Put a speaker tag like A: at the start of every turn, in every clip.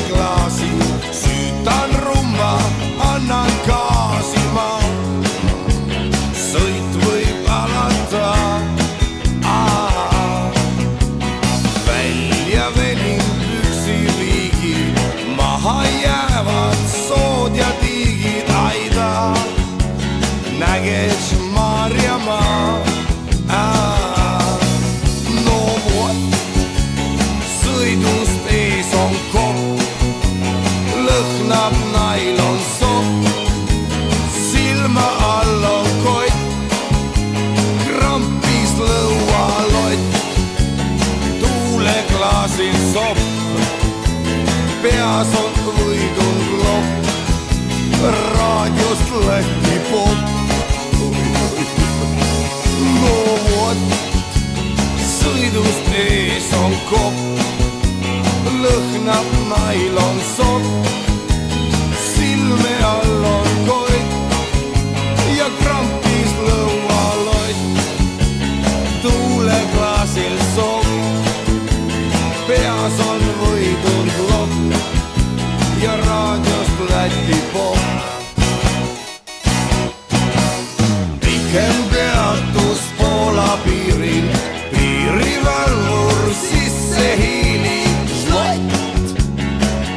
A: klaasi, süütan rumma, annan gaasi ma. Sõit võib alata, välja velin püksiriigi, maha jäävad sood ja tiigid, aida näges Maarjamaa. No vot, sõidust ees on kopp, lõhnab nailonsopp, silma all on kott, krampis lõualott, tuuleklaasil sopp, peas on võidunud lopp, raadiost Läti popp. No vot, sõidust ees on kopp, lõhnab nailonsopp, silme all on kott ja krampis lõualott, tuuleklaasil sopp, peas on võidunud lopp ja raadiost Läti popp. Pikem peatus Poola piiril, piirivalvur sisse hiilib, žlott,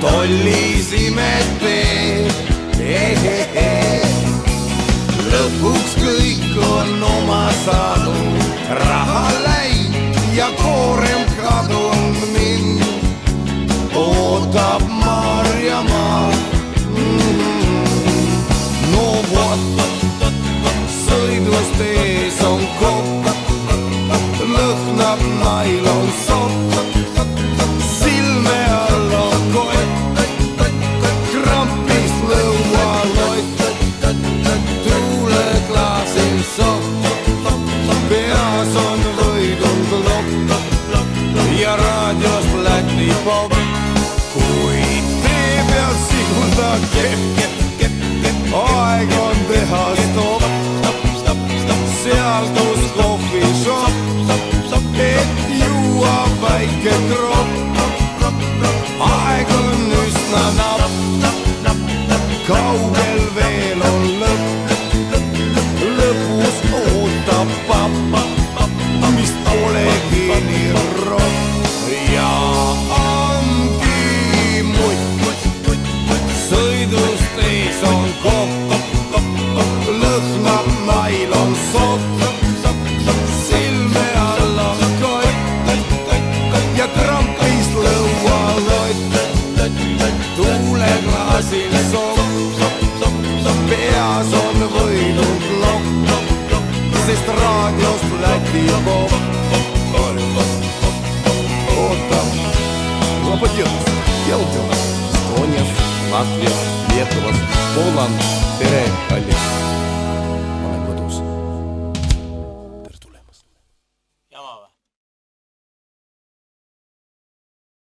A: tollis imed teeb, lõpuks kõik on oma saanud, raha läinud ja koorem kadunud, mind ootab Maarjamaa. No vot, sõidust ees on kopp, lõhnab nailonsopp, silme all on kott, krampis lõualott, tuuleklaasil sopp, peas on võidunud lopp ja raadiost Läti popp. Kui tee peal sigulda kepp, aeg on teha stopp, seal kus kohvishop, et juua väike kropp. Aeg on üsna napp, kaugel veel on lõpp, lõpus ootab papp, mis polegi nii ropp. Ja ongi mutt, sõidust ees on kopp, lõhnab nailonsopp, silme all on kott ja krampis lõualott, tuuleklaasil sopp, peas on võidunud lopp, sest raadiost Läti popp. Ootab, Lopatjõus, Keltjomas, Estonias, Latvijas, Lietuvas, Poolan, tere, kallis!